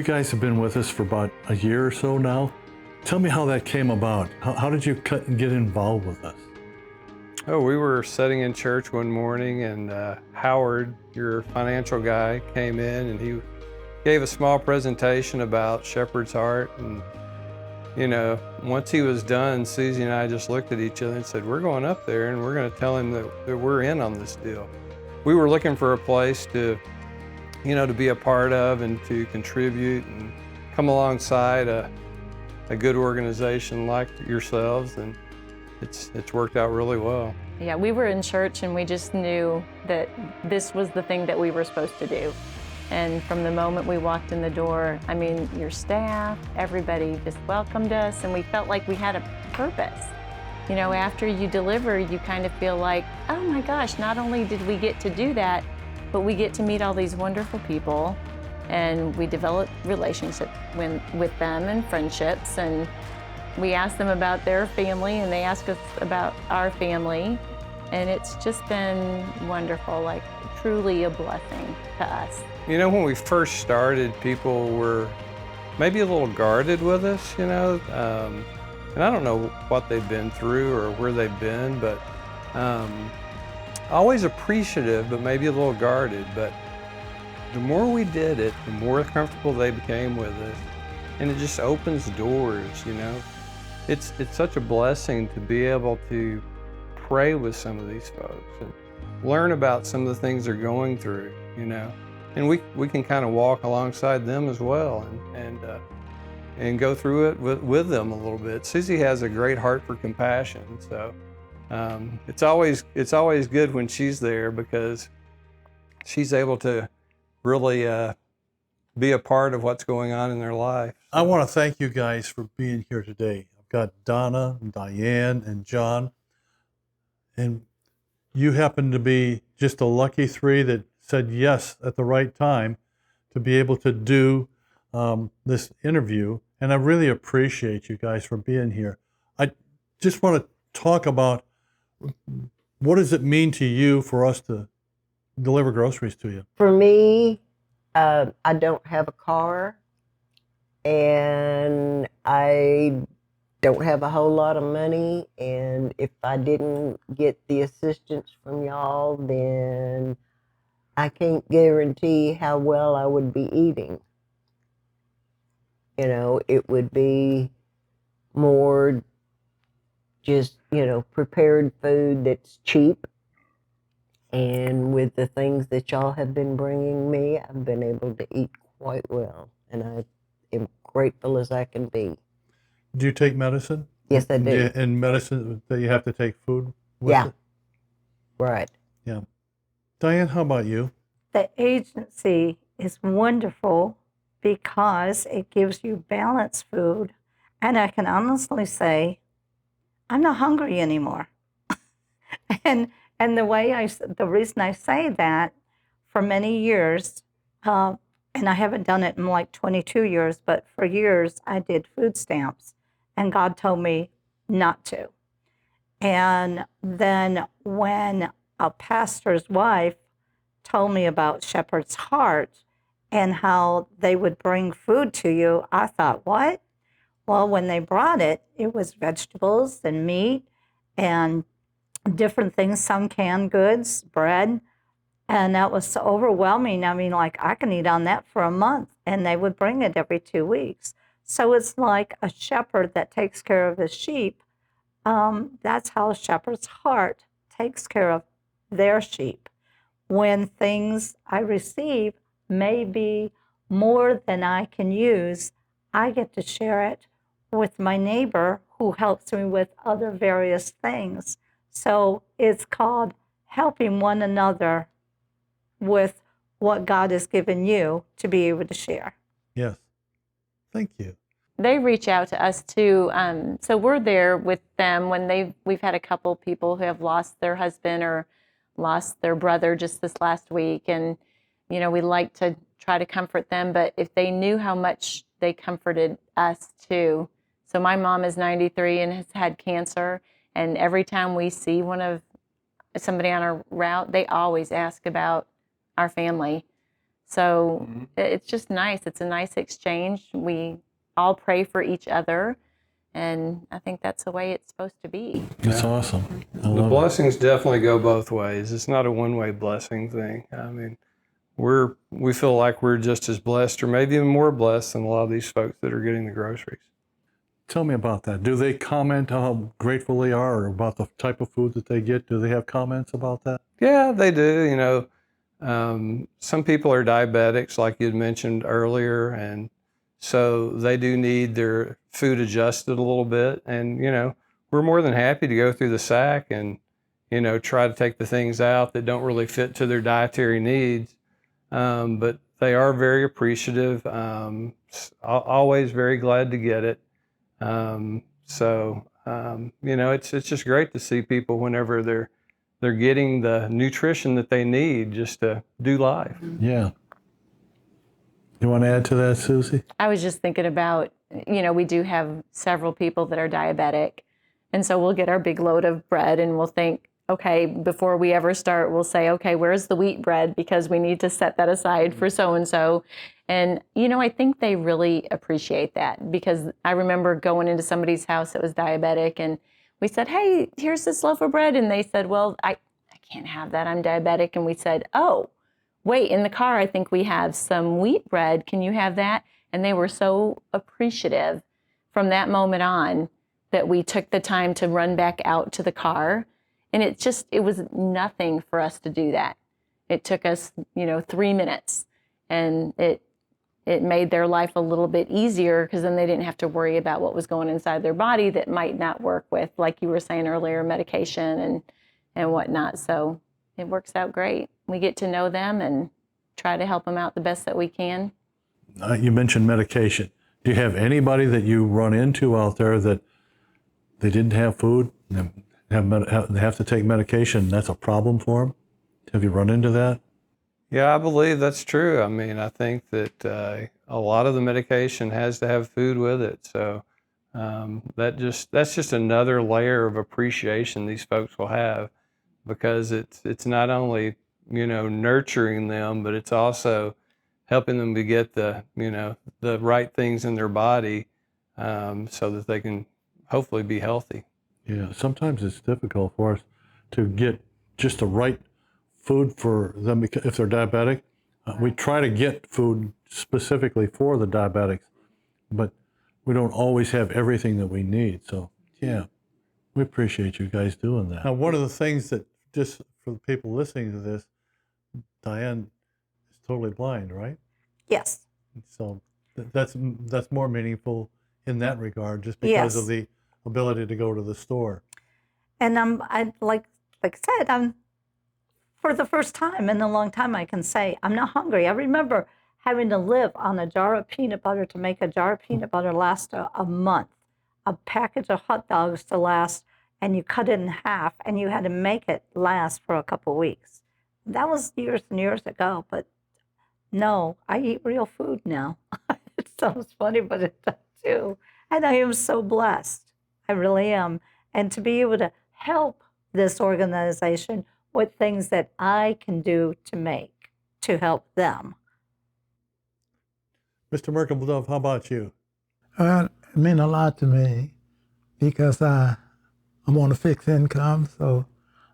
You guys have been with us for about a year or so now. Tell me how that came about. How did you get involved with us? Oh, we were sitting in church one morning, and Howard, your financial guy, came in and he gave a small presentation about Shepherd's Heart. And, you know, once he was done, Susie and I just looked at each other and said, we're going up there and we're going to tell him that we're in on this deal. We were looking for a place to, you know, to be a part of and to contribute and come alongside a good organization like yourselves, and it's worked out really well. Yeah, we were in church and we just knew that this was the thing that we were supposed to do. And from the moment we walked in the door, I mean, your staff, everybody just welcomed us, and we felt like we had a purpose. You know, after you deliver, you kind of feel like, oh my gosh, not only did we get to do that, but we get to meet all these wonderful people, and we develop relationships with them and friendships, and we ask them about their family and they ask us about our family, and it's just been wonderful, like truly a blessing to us. You know, when we first started, people were maybe a little guarded with us, you know, and I don't know what they've been through or where they've been, but always appreciative, but maybe a little guarded. But the more we did it, the more comfortable they became with us, and it just opens doors, you know. It's such a blessing to be able to pray with some of these folks and learn about some of the things they're going through, you know. And we can kind of walk alongside them as well and go through it with them a little bit. Susie has a great heart for compassion, so it's always good when she's there, because she's able to really be a part of what's going on in their life. I want to thank you guys for being here today. I've got Donna, and Diane, and John, and you happen to be just a lucky three that said yes at the right time to be able to do this interview, and I really appreciate you guys for being here. I just want to talk about, what does it mean to you for us to deliver groceries to you? For me, I don't have a car, and I don't have a whole lot of money, and if I didn't get the assistance from y'all, then I can't guarantee how well I would be eating. You know, it would be more just, you know, prepared food that's cheap. And with the things that y'all have been bringing me, I've been able to eat quite well. And I am grateful as I can be. Do you take medicine? Yes, I do. And medicine that you have to take food with Yeah. it? Right. Yeah. Diane, how about you? The agency is wonderful because it gives you balanced food. And I can honestly say, I'm not hungry anymore. and the reason I say that, for many years, and I haven't done it in like 22 years, but for years I did food stamps, and God told me not to. And then when a pastor's wife told me about Shepherd's Heart and how they would bring food to you, I thought, what? Well, when they brought it, it was vegetables and meat and different things, some canned goods, bread, and that was so overwhelming. I mean, like, I can eat on that for a month, and they would bring it every 2 weeks. So it's like a shepherd that takes care of his sheep. That's how Shepherd's Heart takes care of their sheep. When things I receive may be more than I can use, I get to share it with my neighbor who helps me with other various things. So it's called helping one another with what God has given you to be able to share. Yes. Thank you. They reach out to us too. So we're there with them when we've had a couple people who have lost their husband or lost their brother just this last week. And, you know, we like to try to comfort them, but if they knew how much they comforted us too. So my mom is 93 and has had cancer. And every time we see somebody on our route, they always ask about our family. So it's just nice. It's a nice exchange. We all pray for each other, and I think that's the way it's supposed to be. That's awesome. I The love it. blessings definitely go both ways. It's not a one-way blessing thing. I mean, we feel like we're just as blessed, or maybe even more blessed, than a lot of these folks that are getting the groceries. Tell me about that. Do they comment how grateful they are or about the type of food that they get? Do they have comments about that? Yeah, they do. You know, some people are diabetics, like you'd mentioned earlier, and so they do need their food adjusted a little bit. And, you know, we're more than happy to go through the sack and, you know, try to take the things out that don't really fit to their dietary needs. But they are very appreciative, always very glad to get it. You know, it's just great to see people whenever they're getting the nutrition that they need just to do life. Yeah. You want to add to that, Susie? I was just thinking about, you know, we do have several people that are diabetic. And so we'll get our big load of bread and we'll think, okay, before we ever start, we'll say, okay, where's the wheat bread? Because we need to set that aside for so-and-so. And, you know, I think they really appreciate that, because I remember going into somebody's house that was diabetic and we said, hey, here's this loaf of bread. And they said, well, I can't have that. I'm diabetic. And we said, oh, wait, in the car, I think we have some wheat bread. Can you have that? And they were so appreciative from that moment on that we took the time to run back out to the car. And it was nothing for us to do that. It took us, you know, 3 minutes, and it made their life a little bit easier, because then they didn't have to worry about what was going inside their body that might not work with, like you were saying earlier, medication and whatnot. So it works out great. We get to know them and try to help them out the best that we can. You mentioned medication. Do you have anybody that you run into out there that they didn't have food, and they have to take medication, that's a problem for them? Have you run into that? Yeah, I believe that's true. I mean, I think that a lot of the medication has to have food with it. So that's just another layer of appreciation these folks will have, because it's not only, you know, nurturing them, but it's also helping them to get the, you know, the right things in their body, so that they can hopefully be healthy. Yeah, sometimes it's difficult for us to get just the right food for them because if they're diabetic. We try to get food specifically for the diabetics, but we don't always have everything that we need. So, yeah, we appreciate you guys doing that. Now, one of the things that, just for the people listening to this, Diane is totally blind, right? Yes. So that's more meaningful in that regard, just because of the ability to go to the store. And like I said, for the first time in a long time, I can say I'm not hungry. I remember having to live on a jar of peanut butter to make a jar of peanut butter last a month, a package of hot dogs to last, and you cut it in half, and you had to make it last for a couple of weeks. That was years and years ago, but no, I eat real food now. It sounds funny, but it does too. And I am so blessed. I really am. And to be able to help this organization with things that I can do to help them. Mr. Merkelbluff, how about you? It meant a lot to me because I'm on a fixed income, so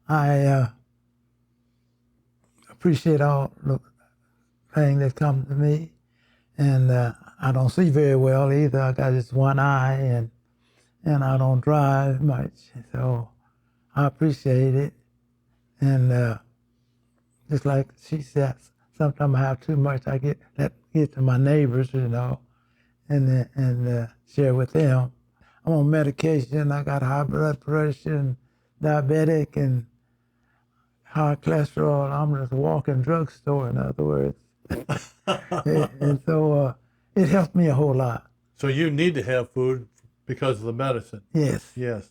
I appreciate all the things that come to me. And I don't see very well either. I got just one eye, and I don't drive much, so I appreciate it. And just like she said, sometimes I have too much. I get to my neighbors, you know, and share with them. I'm on medication. I got high blood pressure and diabetic and high cholesterol. I'm just a walking drugstore, in other words. and so it helps me a whole lot. So you need to have food because of the medicine. Yes. Yes.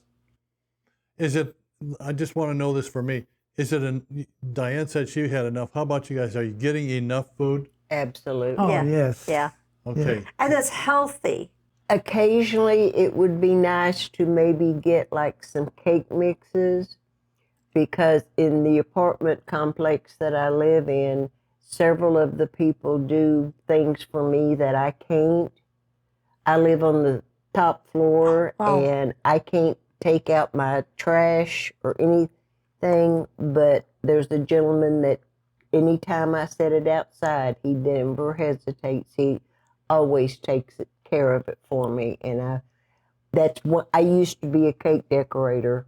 Is it, I just want to know this for me, is it, Diane said she had enough. How about you guys? Are you getting enough food? Absolutely. Oh, Yeah. yes. Yeah. Okay. And it's healthy. Occasionally, it would be nice to maybe get like some cake mixes, because in the apartment complex that I live in, several of the people do things for me that I can't. I live on the top floor, Wow. and I can't take out my trash or anything, but there's a gentleman that anytime I set it outside, he never hesitates. He always takes care of it for me. And that's what I used to be, a cake decorator.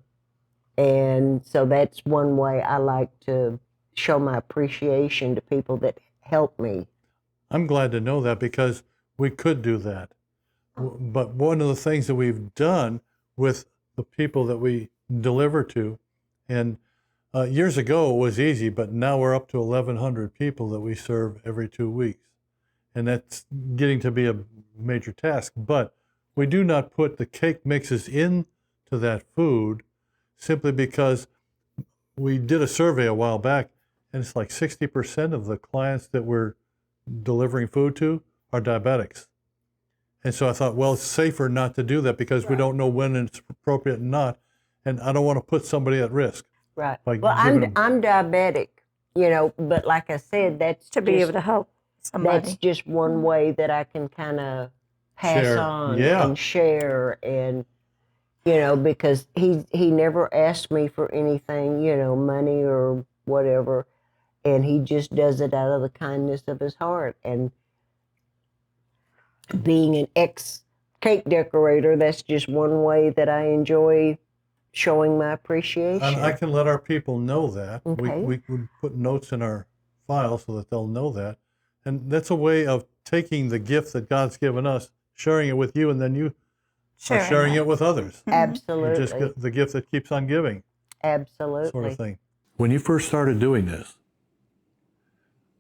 And so that's one way I like to show my appreciation to people that help me. I'm glad to know that because we could do that. But one of the things that we've done with the people that we deliver to, and years ago it was easy, but now we're up to 1,100 people that we serve every 2 weeks. And that's getting to be a major task. But we do not put the cake mixes into that food simply because we did a survey a while back, and it's like 60% of the clients that we're delivering food to are diabetics. And so I thought, well, it's safer not to do that because we don't know when it's appropriate and not. And I don't want to put somebody at risk. Right. by Well, giving them- I'm diabetic, but like I said, that's To be able to help that's somebody. just one way that I can kind of pass Share. on Yeah. and share, and because he never asked me for anything, money or whatever, and he just does it out of the kindness of his heart. And being an ex-cake decorator, that's just one way that I enjoy showing my appreciation. And I can let our people know that. Okay. We put notes in our file so that they'll know that. And that's a way of taking the gift that God's given us, sharing it with you, and then you are sharing it with others. Absolutely. You just get the gift that keeps on giving, Absolutely. sort of thing. When you first started doing this,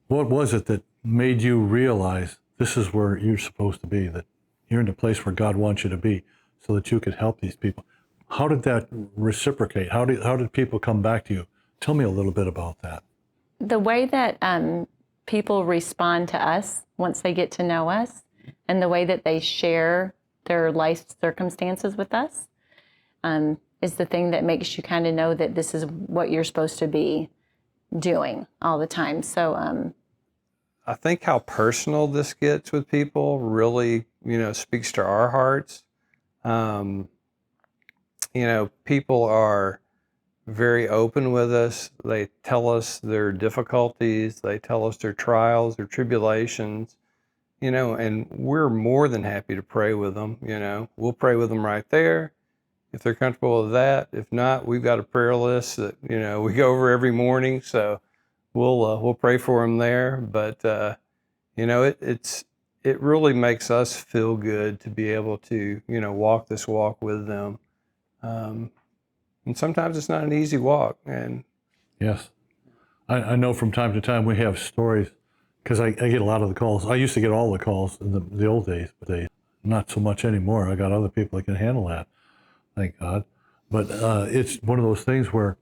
what was it that made you realize this is where you're supposed to be, that you're in the place where God wants you to be so that you could help these people? How did that reciprocate? How did people come back to you? Tell me a little bit about that. The way that people respond to us once they get to know us, and the way that they share their life circumstances with us, is the thing that makes you kind of know that this is what you're supposed to be doing all the time. So I think how personal this gets with people really, speaks to our hearts. People are very open with us. They tell us their difficulties. They tell us their trials, their tribulations, and we're more than happy to pray with them. We'll pray with them right there if they're comfortable with that. If not, we've got a prayer list that, we go over every morning. So we'll pray for them there. But, it really makes us feel good to be able to, walk this walk with them. And sometimes it's not an easy walk. And Yes. I know from time to time we have stories, because I get a lot of the calls. I used to get all the calls in the old days, but not so much anymore. I got other people that can handle that, thank God. But it's one of those things where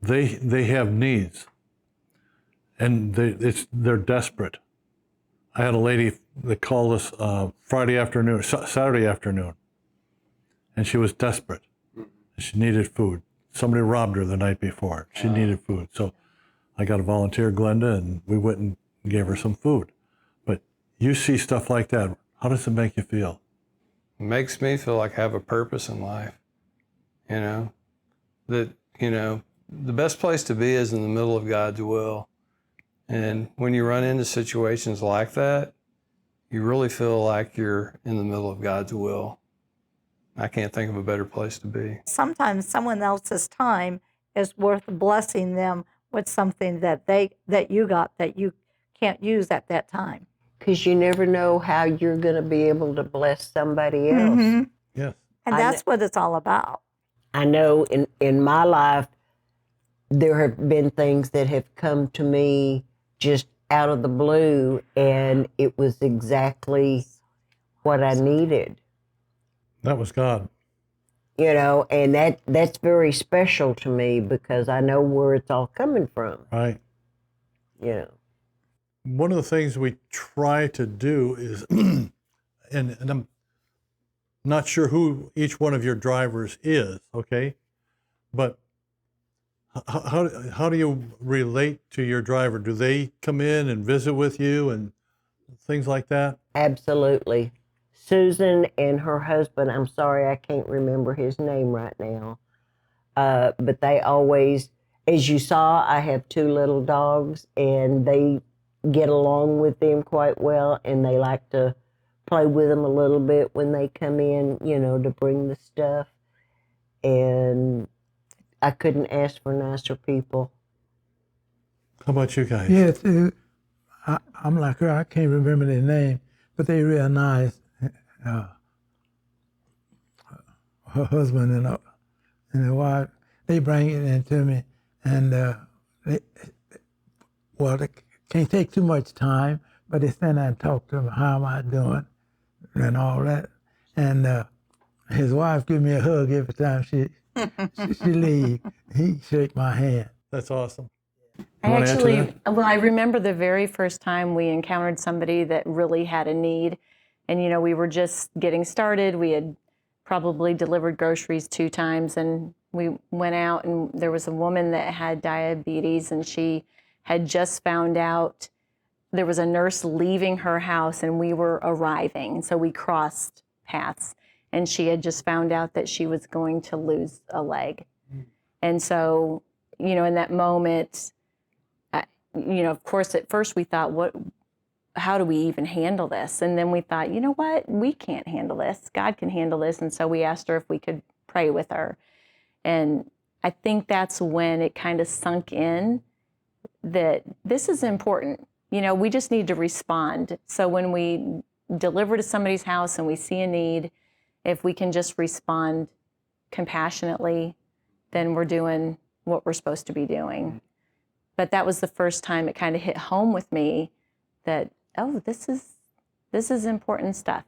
they have needs, and they're desperate. I had a lady that called us Saturday afternoon, and she was desperate. She needed food. Somebody robbed her the night before. She needed food. So I got to volunteer Glenda, and we went and gave her some food. But you see stuff like that, how does it make you feel? it makes me feel like I have a purpose in life. That, the best place to be is in the middle of God's will. And when you run into situations like that, you really feel like you're in the middle of God's will. I can't think of a better place to be. Sometimes someone else's time is worth blessing them with something that you got that you can't use at that time. Because you never know how you're going to be able to bless somebody else. Mhm. Yes. And that's what it's all about. I know in my life, there have been things that have come to me just out of the blue, and it was exactly what I needed. That was God. And that's very special to me because I know where it's all coming from. Right. One of the things we try to do is, and I'm not sure who each one of your drivers is, okay? But How do you relate to your driver? Do they come in and visit with you and things like that? Absolutely. Susan and her husband, I'm sorry I can't remember his name right now, but they always, as you saw, I have 2 little dogs, and they get along with them quite well, and they like to play with them a little bit when they come in, to bring the stuff. And I couldn't ask for nicer people. How about you guys? Yeah, too. I'm like her. I can't remember their name, but they real nice. Her husband and the wife, they bring it into me, and they can't take too much time, but they stand there and talk to me. How am I doing, and all that. And his wife give me a hug every time she leave. He shake my hand. That's awesome. I wanna add to actually, well, I remember the very first time we encountered somebody that really had a need. And, we were just getting started. We had probably delivered groceries 2 times, and we went out, and there was a woman that had diabetes, and she had just found out there was a nurse leaving her house, and we were arriving. So we crossed paths, and she had just found out that she was going to lose a leg. And so, in that moment, of course, at first we thought, how do we even handle this? And then we thought, you know what? We can't handle this. God can handle this. And so we asked her if we could pray with her. And I think that's when it kind of sunk in that this is important. We just need to respond. So when we deliver to somebody's house and we see a need, if we can just respond compassionately, then we're doing what we're supposed to be doing. But that was the first time it kind of hit home with me that, this is important stuff,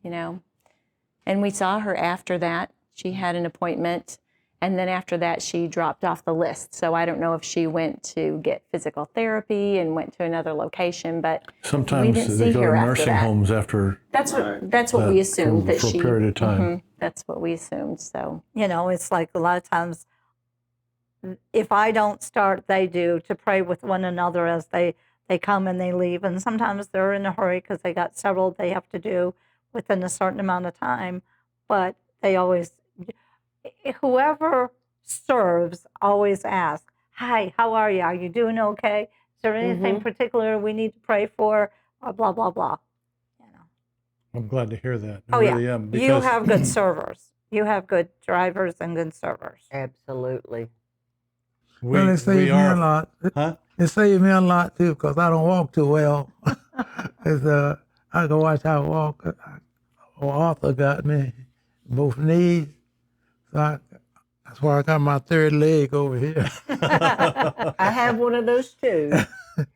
And we saw her after that. She had an appointment, and then after that, she dropped off the list. So I don't know if she went to get physical therapy and went to another location, but Sometimes we didn't they see go her to after nursing that. homes after That's what we assumed for a period of time. That's what we assumed. So It's like a lot of times, if I don't start, they do, to pray with one another as they come and they leave. And sometimes they're in a hurry because they got several they have to do within a certain amount of time. But they always, whoever serves always asks, hi, how are you? Are you doing okay? Is there anything particular we need to pray for? Or blah, blah, blah. I'm glad to hear that. I Oh, really yeah. am. You Because have good servers. You have good drivers and good servers. Absolutely. Well, it saves me a lot. Huh? It saves me a lot too, because I don't walk too well. I can watch how I walk. Arthur got me both knees, so that's why I got my 3rd leg over here. I have one of those too.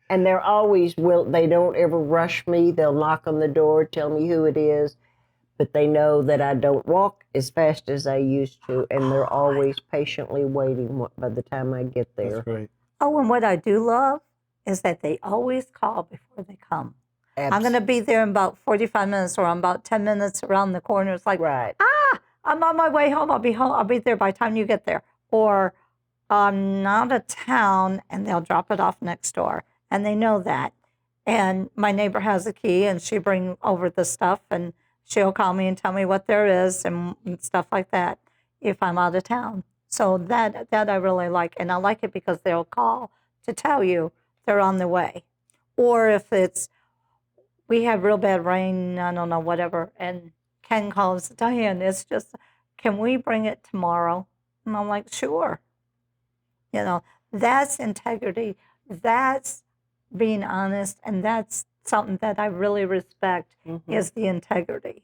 And they're always they don't ever rush me. They'll knock on the door, tell me who it is, but they know that I don't walk as fast as I used to, and they're always patiently waiting by the time I get there. That's great. Oh, and what I do love is that they always call before they come. I'm going to be there in about 45 minutes, or I'm about 10 minutes around the corner. It's like, Right. I'm on my way home. I'll be home. I'll be there by the time you get there. Or I'm out of town, and they'll drop it off next door. And they know that. And my neighbor has a key, and she bring over the stuff, and she'll call me and tell me what there is and stuff like that if I'm out of town. So that I really like. And I like it because they'll call to tell you they're on the way. Or if we have real bad rain, I don't know, whatever, and Ken calls, Diane, it's just, can we bring it tomorrow? And I'm like, sure. That's integrity. That's being honest, and that's something that I really respect is the integrity.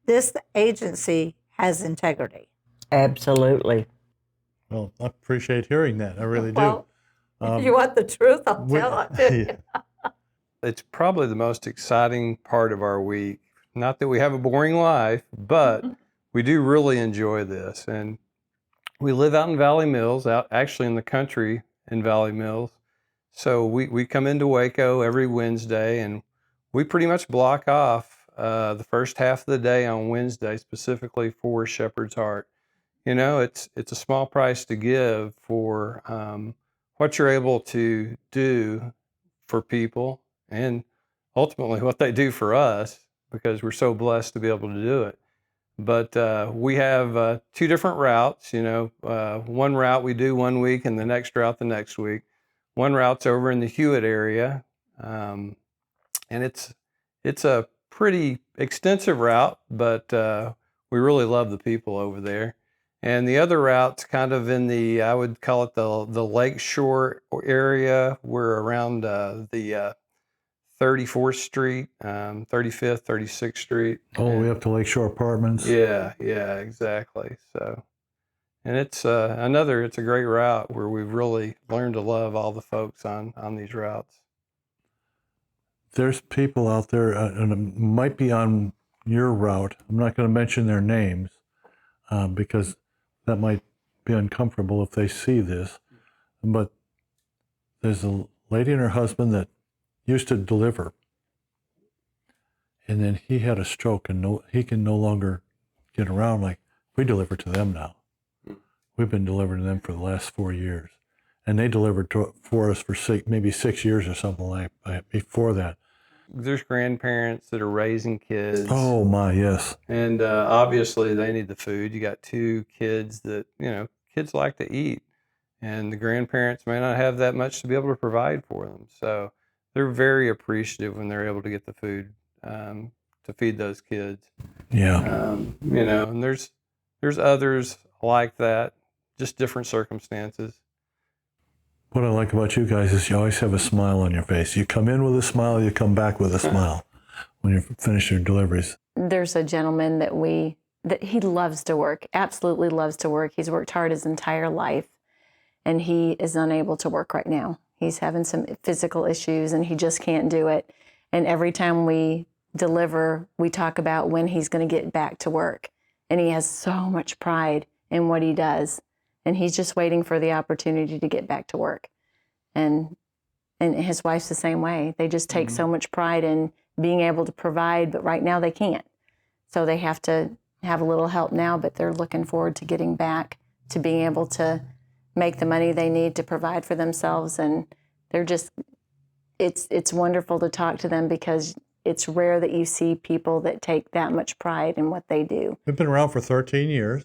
This agency has integrity. Absolutely. Well, I appreciate hearing that. I really Well, do. if you want the truth, I'll tell it. Yeah. It's probably the most exciting part of our week. Not that we have a boring life, but we do really enjoy this. And we live out in Valley Mills, out actually in the country in Valley Mills. So we come into Waco every Wednesday, and we pretty much block off the first half of the day on Wednesday specifically for Shepherd's Heart. you know, it's a small price to give for what you're able to do for people, and ultimately what they do for us, because we're so blessed to be able to do it. But we have 2 different routes. You know, one route we do one week, and the next route the next week. One route's over in the Hewitt area, and it's a pretty extensive route, but we really love the people over there. And the other route's kind of in the, I would call it the Lake Shore area. We're around the 34th Street, 35th, 36th Street. All the way up to Lakeshore Apartments. Yeah, exactly. So, and it's it's a great route where we've really learned to love all the folks on these routes. There's people out there, and it might be on your route. I'm not going to mention their names because that might be uncomfortable if they see this. But there's a lady and her husband that used to deliver, and then he had a stroke, and he can no longer get around. Like, we deliver to them now. We've been delivering to them for the last 4 years, and they delivered for us for maybe 6 years or something like before that. There's grandparents that are raising kids. Oh my, yes. And obviously they need the food. You got 2 kids that, you know, kids like to eat, and the grandparents may not have that much to be able to provide for them. So they're very appreciative when they're able to get the food to feed those kids. Yeah. You know, and there's others like that, just different circumstances. What I like about you guys is you always have a smile on your face. You come in with a smile, you come back with a smile when you finish your deliveries. There's a gentleman that he loves to work, absolutely loves to work. He's worked hard his entire life, and he is unable to work right now. He's having some physical issues, and he just can't do it. And every time we deliver, we talk about when he's going to get back to work. And he has so much pride in what he does. And he's just waiting for the opportunity to get back to work. And his wife's the same way. They just take so much pride in being able to provide, but right now they can't. So they have to have a little help now, but they're looking forward to getting back to being able to make the money they need to provide for themselves. And they're just, it's wonderful to talk to them, because it's rare that you see people that take that much pride in what they do. We've been around for 13 years.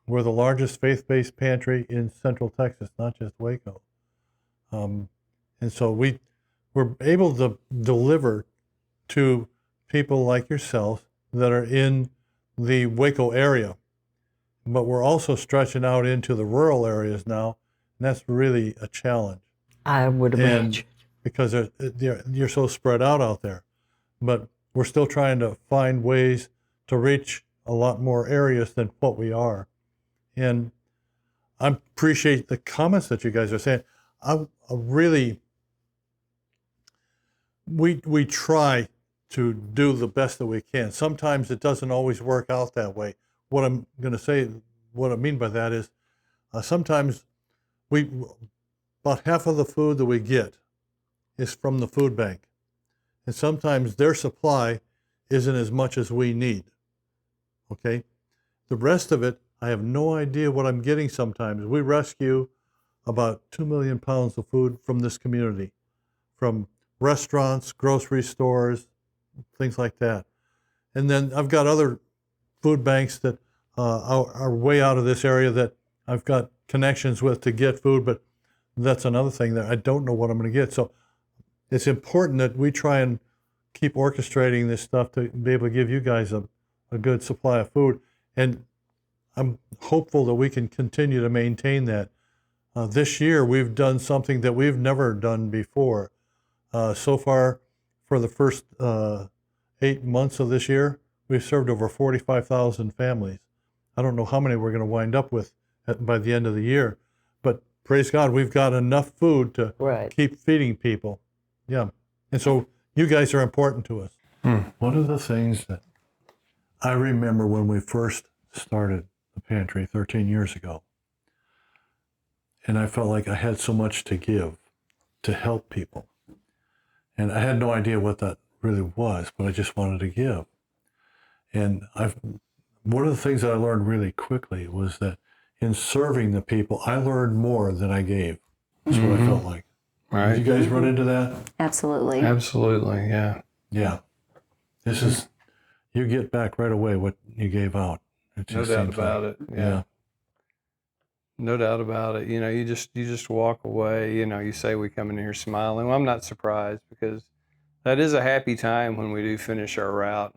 We're the largest faith-based pantry in Central Texas, not just Waco. And so we're able to deliver to people like yourself that are in the Waco area. But we're also stretching out into the rural areas now, and that's really a challenge. I would imagine. Because you're so spread out there. But we're still trying to find ways to reach a lot more areas than what we are. And I appreciate the comments that you guys are saying. I really, we try to do the best that we can. Sometimes it doesn't always work out that way. What I'm going to say, what I mean by that is sometimes about half of the food that we get is from the food bank. And sometimes their supply isn't as much as we need. Okay? The rest of it, I have no idea what I'm getting sometimes. We rescue about 2 million pounds of food from this community, from restaurants, grocery stores, things like that. And then I've got other food banks that are way out of this area that I've got connections with to get food, but that's another thing that I don't know what I'm going to get. So it's important that we try and keep orchestrating this stuff to be able to give you guys a good supply of food. And I'm hopeful that we can continue to maintain that. This year, we've done something that we've never done before. So far, for the first 8 months of this year, we've served over 45,000 families. I don't know how many we're going to wind up with by the end of the year, but praise God, we've got enough food to keep feeding people. Yeah. And so you guys are important to us. One of the things that I remember when we first started the pantry 13 years ago, and I felt like I had so much to give, to help people. And I had no idea what that really was, but I just wanted to give. And one of the things that I learned really quickly was that in serving the people, I learned more than I gave. That's what I felt like. Right. Did you guys run into that? Absolutely. Absolutely. Yeah. Yeah. This is, you get back right away what you gave out. It No just doubt seems about like, it. Yeah. No doubt about it. You know, you just walk away. You know, you say we come in here smiling. Well, I'm not surprised because that is a happy time when we do finish our route.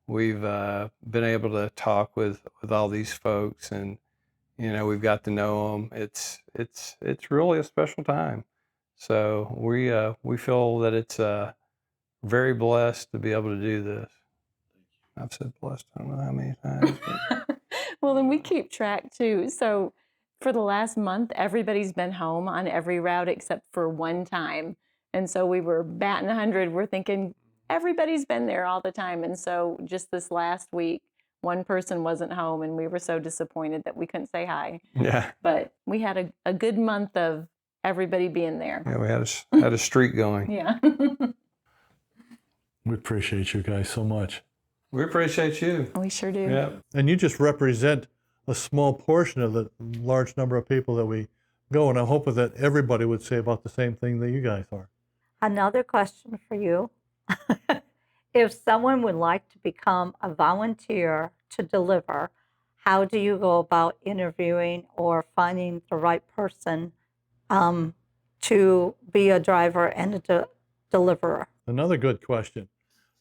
We've been able to talk with all these folks, and you know, we've got to know them. It's really a special time. So we feel that it's very blessed to be able to do this. I've said blessed, I don't know how many times. But Well, and we keep track too. So for the last month, everybody's been home on every route except for one time. And so we were batting 100. We're thinking everybody's been there all the time. And so just this last week, one person wasn't home, and we were so disappointed that we couldn't say hi. yeah, But we had a good month of everybody being there. yeah, we had a streak going. Yeah. we appreciate you guys so much. We appreciate you. We sure do. Yeah. And you just represent a small portion of the large number of people that we go. And I hope that everybody would say about the same thing that you guys are. Another question for you. If someone would like to become a volunteer to deliver, how do you go about interviewing or finding the right person to be a driver and a deliverer? Another good question.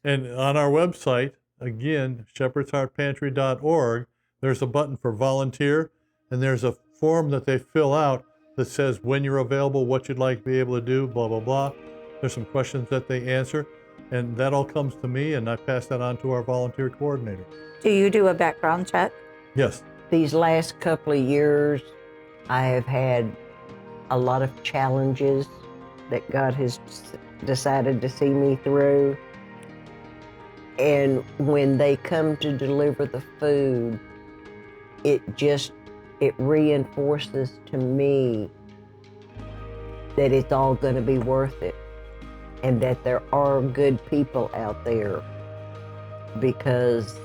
And on our website, again, shepherdsheartpantry.org, there's a button for volunteer, and there's a form that they fill out that says when you're available, what you'd like to be able to do, blah, blah, blah. There's some questions that they answer, and that all comes to me, and I pass that on to our volunteer coordinator. Do you do a background check? Yes. These last couple of years, I have had a lot of challenges that God has decided to see me through. And when they come to deliver the food, it reinforces to me that it's all going to be worth it, and that there are good people out there, because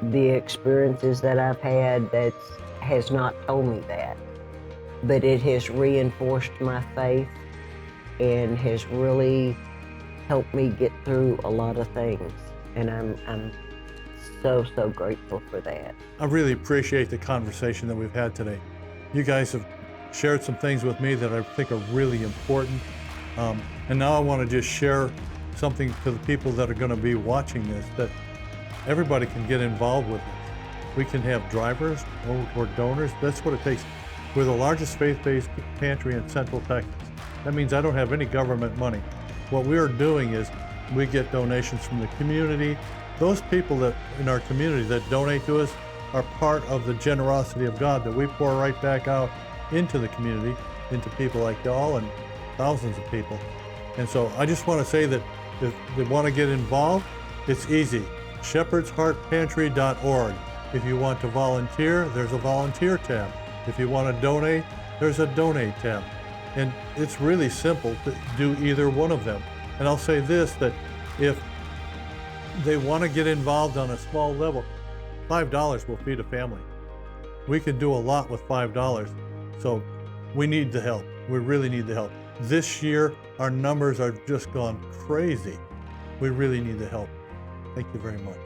the experiences that I've had has not told me that, but it has reinforced my faith and has really helped me get through a lot of things, and I'm so grateful for that. I really appreciate the conversation that we've had today. You guys have shared some things with me that I think are really important. And now I want to just share something to the people that are going to be watching this, that everybody can get involved with this. We can have drivers or donors. That's what it takes. We're the largest faith-based pantry in Central Texas. That means I don't have any government money. What we are doing is we get donations from the community. Those people that in our community that donate to us are part of the generosity of God that we pour right back out into the community, into people like y'all and thousands of people. And so I just want to say that if they want to get involved, it's easy. shepherdsheartpantry.org. If you want to volunteer, there's a volunteer tab. If you want to donate, there's a donate tab. And it's really simple to do either one of them. And I'll say this, that if they want to get involved on a small level, $5 will feed a family. We can do a lot with $5. So we need the help. We really need the help. This year, our numbers are just gone crazy. We really need the help. Thank you very much.